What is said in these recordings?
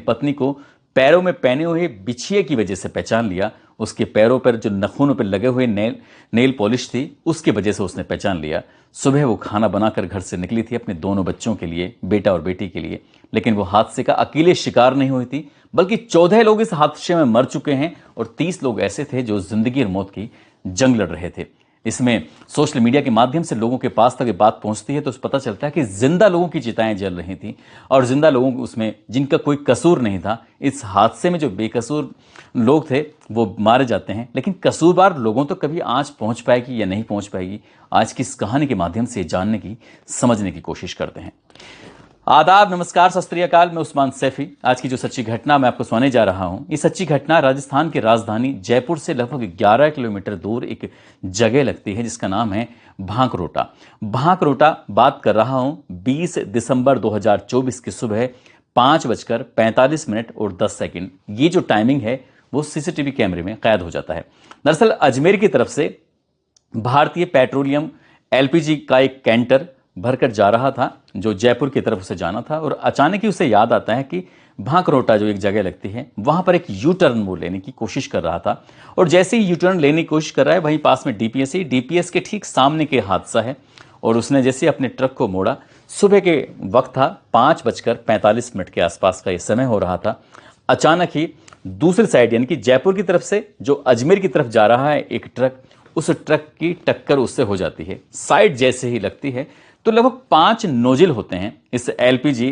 पत्नी को पैरों में पहने हुए बिछिए की वजह से पहचान लिया। उसके पैरों पर जो नखूनों पर लगे हुए नेल पॉलिश थी, उसकी वजह से उसने पहचान लिया। सुबह वो खाना बनाकर घर से निकली थी अपने दोनों बच्चों के लिए, बेटा और बेटी के लिए। लेकिन वो हादसे का अकेले शिकार नहीं हुई थी, बल्कि 14 लोग इस हादसे में मर चुके हैं और 30 लोग ऐसे थे जो जिंदगी और मौत की जंग लड़ रहे थे। इसमें सोशल मीडिया के माध्यम से लोगों के पास तक ये बात पहुंचती है तो पता चलता है कि जिंदा लोगों की चिताएं जल रही थी और जिंदा लोगों उसमें जिनका कोई कसूर नहीं था। इस हादसे में जो बेकसूर लोग थे वो मारे जाते हैं, लेकिन कसूरवार लोगों तो कभी आज पहुंच पाएगी या नहीं पहुंच पाएगी, आज की इस कहानी के माध्यम से जानने की, समझने की कोशिश करते हैं। आदाब, नमस्कार, सत श्री अकाल। मैं उस्मान सैफी। आज की जो सच्ची घटना मैं आपको सुनाने जा रहा हूं, ये सच्ची घटना राजस्थान की राजधानी जयपुर से लगभग 11 किलोमीटर दूर एक जगह लगती है जिसका नाम है भांकरोटा। भांकरोटा बात कर रहा हूं 20 दिसंबर 2024 की सुबह 5:45 और 10 सेकंड। ये जो टाइमिंग है वो सीसीटीवी कैमरे में कैद हो जाता है। दरअसल अजमेर की तरफ से भारतीय पेट्रोलियम एलपीजी का एक कैंटर भरकर जा रहा था जो जयपुर की तरफ उसे जाना था, और अचानक ही उसे याद आता है कि भांकरोटा जो एक जगह लगती है वहां पर एक यू टर्न वो लेने की कोशिश कर रहा था। और जैसे ही यू टर्न लेने की कोशिश कर रहा है वहीं पास में डीपीएस के ठीक सामने के हादसा है और उसने जैसे अपने ट्रक को मोड़ा। सुबह के वक्त था, 5:45 के आसपास का ये समय हो रहा था। अचानक ही दूसरी साइड यानी कि जयपुर की तरफ से जो अजमेर की तरफ जा रहा है एक ट्रक, उस ट्रक की टक्कर उससे हो जाती है। साइड जैसे ही लगती है तो लगभग 5 नोजल होते हैं इस एलपीजी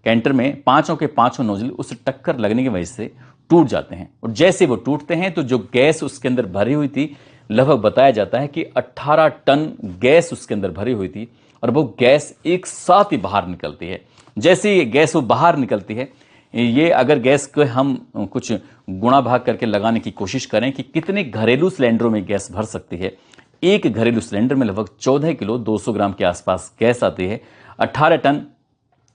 कैंटर में, पांचों के पांचों नोजल उस टक्कर लगने की वजह से टूट जाते हैं। और जैसे वो टूटते हैं तो जो गैस उसके अंदर भरी हुई थी, लगभग बताया जाता है कि 18 टन गैस उसके अंदर भरी हुई थी और वो गैस एक साथ ही बाहर निकलती है। जैसे ही गैस वो बाहर निकलती है, ये अगर गैस को हम कुछ गुणा भाग करके लगाने की कोशिश करें कि कितने घरेलू सिलेंडरों में गैस भर सकती है, एक घरेलू सिलेंडर में लगभग 14 किलो 200 ग्राम के आसपास गैस आती है। 18 टन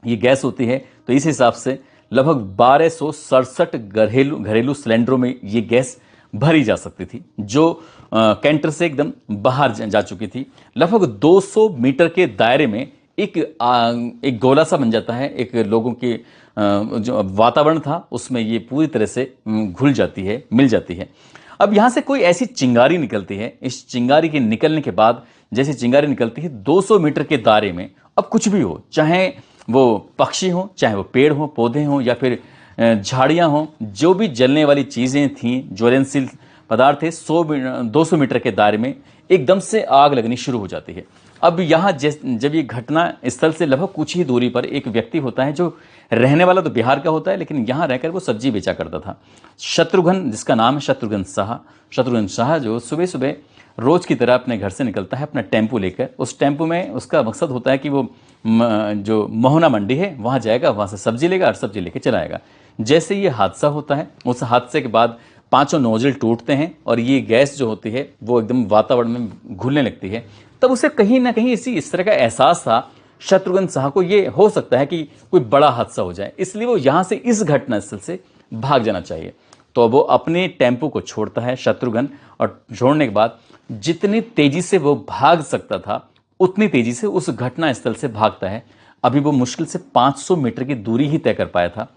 ये गैस होती है, तो इस हिसाब से लगभग 1267 घरेलू सिलेंडरों में ये गैस भरी जा सकती थी, जो कैंटर से एकदम बाहर जा चुकी थी। लगभग 200 मीटर के दायरे में एक गोला सा बन जाता है। एक लोगों के जो वातावरण था उसमें ये पूरी तरह से घुल जाती है, मिल जाती है। अब यहां से कोई ऐसी चिंगारी निकलती है। इस चिंगारी के निकलने के बाद जैसे चिंगारी निकलती है 200 मीटर के दायरे में, अब कुछ भी हो, चाहे वो पक्षी हो, चाहे वो पेड़ हो, पौधे हों या फिर झाड़ियां हों, जो भी जलने वाली चीजें थीं, ज्वलनशील पदार्थ थे, 200 मीटर के दायरे में एकदम से आग लगनी शुरू हो जाती है। अब यहाँ जब ये घटना स्थल से लगभग कुछ ही दूरी पर एक व्यक्ति होता है जो रहने वाला तो बिहार का होता है, लेकिन यहाँ रहकर वो सब्जी बेचा करता था। शत्रुघ्न, जिसका नाम है शत्रुघ्न शाह, जो सुबह सुबह रोज की तरह अपने घर से निकलता है अपना टेम्पो लेकर। उस टेम्पो में उसका मकसद होता है कि वो जो मोहना मंडी है वहाँ जाएगा, वहाँ से सब्जी लेगा और सब्जी लेके चला आएगा। जैसे ये हादसा होता है, उस हादसे के बाद पांचों नोजल टूटते हैं और ये गैस जो होती है वो एकदम वातावरण में घुलने लगती है। तब उसे कहीं ना कहीं इस तरह का एहसास था शत्रुघ्न शाह को, ये हो सकता है कि कोई बड़ा हादसा हो जाए, इसलिए वो यहां से इस घटनास्थल से भाग जाना चाहिए। तो वो अपने टेम्पो को छोड़ता है शत्रुघ्न, और छोड़ने के बाद जितनी तेजी से वो भाग सकता था उतनी तेजी से उस घटनास्थल से भागता है। अभी वो मुश्किल से 500 मीटर की दूरी ही तय कर पाया था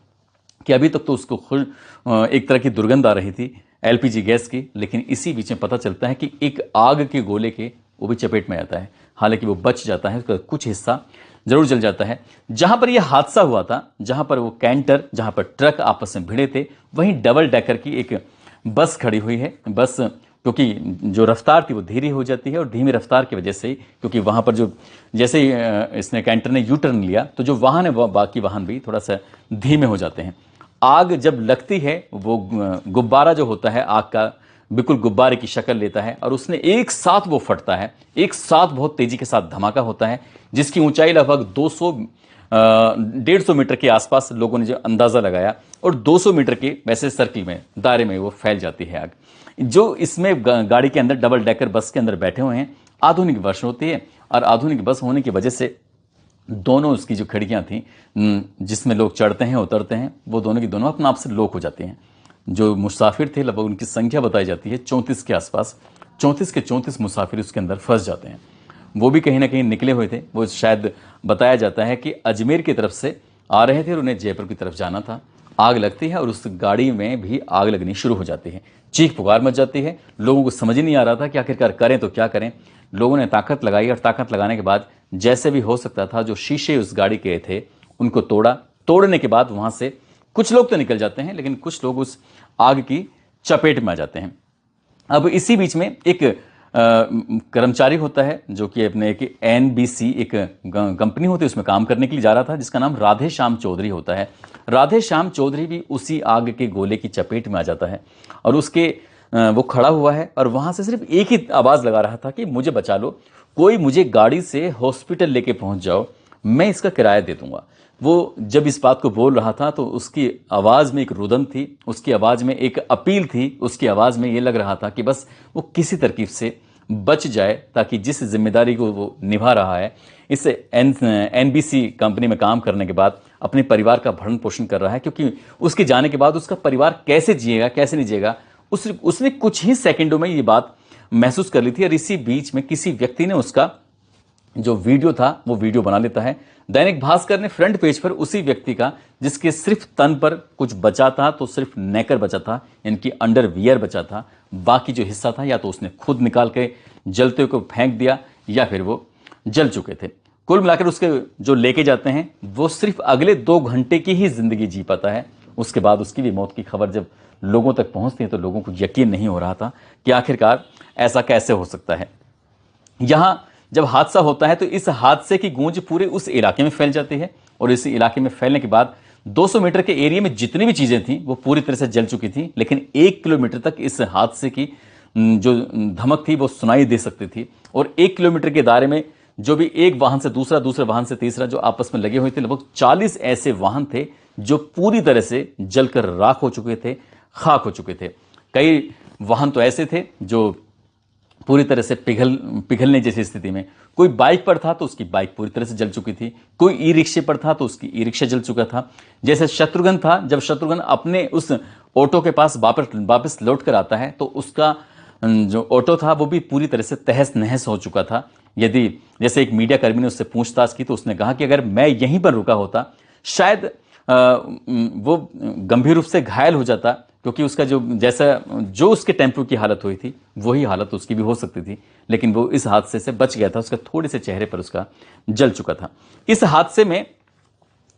कि अभी तक तो उसको खुद एक तरह की दुर्गंध आ रही थी एलपीजी गैस की, लेकिन इसी बीच में पता चलता है कि एक आग के गोले के वो भी चपेट में आता है। हालांकि वो बच जाता है, उसका कुछ हिस्सा जरूर जल जाता है। जहां पर यह हादसा हुआ था, जहां पर वो कैंटर, जहां पर ट्रक आपस में भिड़े थे, वहीं डबल डेकर की एक बस खड़ी हुई है। बस क्योंकि जो रफ्तार थी वो धीरे हो जाती है और धीमी रफ्तार की वजह से, क्योंकि वहां पर जो जैसे ही इसने कैंटर ने यू टर्न लिया तो जो वाहन है वो बाकी वाहन भी थोड़ा सा धीमे हो जाते हैं। आग जब लगती है वो गुब्बारा जो होता है आग का बिल्कुल गुब्बारे की शक्ल लेता है और उसने एक साथ वो फटता है, एक साथ बहुत तेजी के साथ धमाका होता है, जिसकी ऊंचाई लगभग 150 मीटर के आसपास लोगों ने जो अंदाजा लगाया, और 200 मीटर के वैसे सर्किल में, दायरे में वो फैल जाती है आग। जो इसमें गाड़ी के अंदर डबल डेकर बस के अंदर बैठे हुए हैं, आधुनिक बस होती है और आधुनिक बस होने की वजह से दोनों उसकी जो खिड़कियां थी जिसमें लोग चढ़ते हैं उतरते हैं, वो दोनों की दोनों अपने आप से लॉक हो जाती हैं। जो मुसाफिर थे लगभग उनकी संख्या बताई जाती है 34 के आसपास, 34 के 34 मुसाफिर उसके अंदर फंस जाते हैं। वो भी कहीं ना कहीं निकले हुए थे। वो शायद बताया जाता है कि अजमेर की तरफ से आ रहे थे और उन्हें जयपुर की तरफ जाना था। आग लगती है और उस गाड़ी में भी आग लगनी शुरू हो जाती है। चीख पुकार मच जाती है। लोगों को समझ ही नहीं आ रहा था कि आखिरकार करें तो क्या करें। लोगों ने ताकत लगाई और ताकत लगाने के बाद जैसे भी हो सकता था जो शीशे उस गाड़ी के थे उनको तोड़ा। तोड़ने के बाद वहां से कुछ लोग तो निकल जाते हैं, लेकिन कुछ लोग उस आग की चपेट में आ जाते हैं। अब इसी बीच में एक कर्मचारी होता है जो कि अपने एक एनबीसी एक कंपनी होती है उसमें काम करने के लिए जा रहा था, जिसका नाम राधे श्याम चौधरी होता है। राधे श्याम चौधरी भी उसी आग के गोले की चपेट में आ जाता है और उसके वो खड़ा हुआ है और वहां से सिर्फ एक ही आवाज लगा रहा था कि मुझे बचा लो, कोई मुझे गाड़ी से हॉस्पिटल लेके पहुंच जाओ, मैं इसका किराया दे दूंगा। वो जब इस बात को बोल रहा था तो उसकी आवाज में एक रुदन थी, उसकी आवाज में एक अपील थी, उसकी आवाज में ये लग रहा था कि बस वो किसी तरकीब से बच जाए ताकि जिस जिम्मेदारी को वो निभा रहा है, इस एनबीसी कंपनी में काम करने के बाद अपने परिवार का भरण पोषण कर रहा है, क्योंकि उसके जाने के बाद उसका परिवार कैसे जिएगा कैसे नहीं जिएगा उसने कुछ ही सेकंडों में ये बात महसूस कर ली थी। और इसी बीच में किसी व्यक्ति ने उसका जो वीडियो था वो वीडियो बना लेता है। दैनिक भास्कर ने फ्रंट पेज पर उसी व्यक्ति का, जिसके सिर्फ तन पर कुछ बचा था तो सिर्फ नेकर बचा था, इनकी अंडरवियर बचा था, बाकी जो हिस्सा था या तो उसने खुद निकाल के जलते हुए को फेंक दिया या फिर वो जल चुके थे। कुल मिलाकर उसके जो लेके जाते हैं वो सिर्फ अगले 2 घंटे की ही जिंदगी जी पाता है। उसके बाद उसकी भी मौत की खबर जब लोगों तक पहुंचती है तो लोगों को यकीन नहीं हो रहा था कि आखिरकार ऐसा कैसे हो सकता है। यहां जब हादसा होता है तो इस हादसे की गूंज पूरे उस इलाके में फैल जाती है और इस इलाके में फैलने के बाद 200 मीटर के एरिया में जितनी भी चीजें थी वो पूरी तरह से जल चुकी थी, लेकिन 1 किलोमीटर तक इस हादसे की जो धमक थी वो सुनाई दे सकती थी। और 1 किलोमीटर के दायरे में जो भी एक वाहन से दूसरा, दूसरे वाहन से तीसरा जो आपस में लगे हुए थे, लगभग 40 ऐसे वाहन थे जो पूरी तरह से जलकर राख हो चुके थे, खाक हो चुके थे। कई वाहन तो ऐसे थे जो पूरी तरह से पिघलने जैसी स्थिति में, कोई बाइक पर था तो उसकी बाइक पूरी तरह से जल चुकी थी, कोई ई रिक्शे पर था तो उसकी ई रिक्शा जल चुका था। जैसे शत्रुघ्न था, जब शत्रुघ्न अपने उस ऑटो के पास वापस लौट कर आता है तो उसका जो ऑटो था वो भी पूरी तरह से तहस नहस हो चुका था। यदि जैसे एक मीडिया कर्मी ने उससे पूछताछ की तो उसने कहा कि अगर मैं यहीं पर रुका होता शायद वो गंभीर रूप से घायल हो जाता, क्योंकि उसका जो उसके टेम्पो की हालत हुई थी वही हालत उसकी भी हो सकती थी, लेकिन वो इस हादसे से बच गया था। उसका थोड़े से चेहरे पर उसका जल चुका था। इस हादसे में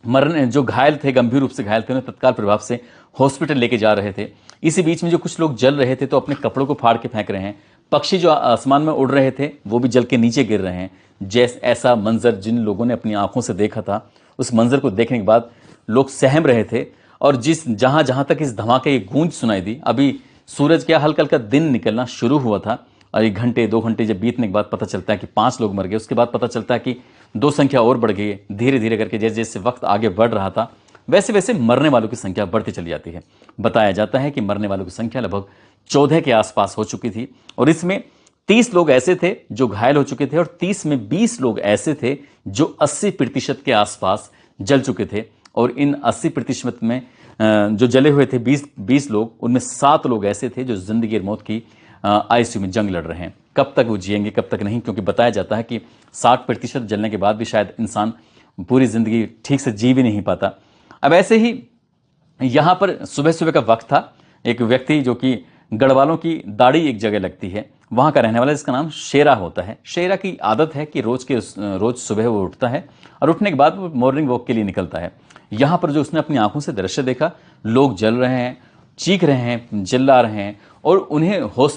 जो घायल थे, गंभीर रूप से घायल थे, उन्हें तत्काल प्रभाव से हॉस्पिटल लेके जा रहे थे। इसी बीच में जो कुछ लोग जल रहे थे तो अपने कपड़ों को फाड़ के फेंक रहे हैं। पक्षी जो आसमान में उड़ रहे थे वो भी जल के नीचे गिर रहे हैं। ऐसा मंजर जिन लोगों ने अपनी आंखों से देखा था, उस मंजर को देखने के बाद लोग सहम रहे थे। और जहां जहां तक इस धमाके की गूंज सुनाई दी, अभी सूरज क्या हल्का हल्का दिन निकलना शुरू हुआ था और 1 घंटे 2 घंटे जब बीतने के बाद पता चलता है कि 5 लोग मर गए। उसके बाद पता चलता है कि 2 संख्या और बढ़ गई है। धीरे धीरे करके जैसे जैसे वक्त आगे बढ़ रहा था वैसे वैसे मरने वालों की संख्या बढ़ती चली जाती है। बताया जाता है कि मरने वालों की संख्या लगभग 14 के आसपास हो चुकी थी और इसमें 30 लोग ऐसे थे जो घायल हो चुके थे और 30 में 20 लोग ऐसे थे जो 80% के आसपास जल चुके थे। और इन 80% में जो जले हुए थे 20 लोग, उनमें 7 लोग ऐसे थे जो जिंदगी और मौत की आईसीयू में जंग लड़ रहे हैं। कब तक वो जिएंगे कब तक नहीं, क्योंकि बताया जाता है कि 60% जलने के बाद भी शायद इंसान पूरी जिंदगी ठीक से जी भी नहीं पाता। अब ऐसे ही यहां पर सुबह सुबह का वक्त था। एक व्यक्ति जो कि गढ़वालों की दाढ़ी एक जगह लगती है, वहां का रहने वाला, जिसका नाम शेरा होता है। शेरा की आदत है कि रोज सुबह वो उठता है और उठने के बाद वो मॉर्निंग वॉक के लिए निकलता है। यहां पर जो उसने अपनी आंखों से दृश्य देखा, लोग जल रहे हैं, चीख रहे हैं, चिल्ला रहे हैं और उन्हें